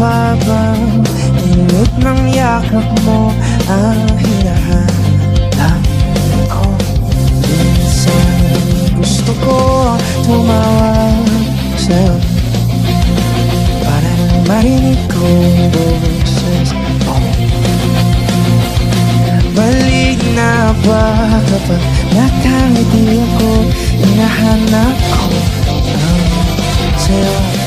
pa bang init ng yakap mo ang hinahanap ko? Minsan gusto ko tumawag sa'yo para lang marinig ko boses mo. Balik na ba kapag nakangiti ako, hinahanap ko ang sa'yo?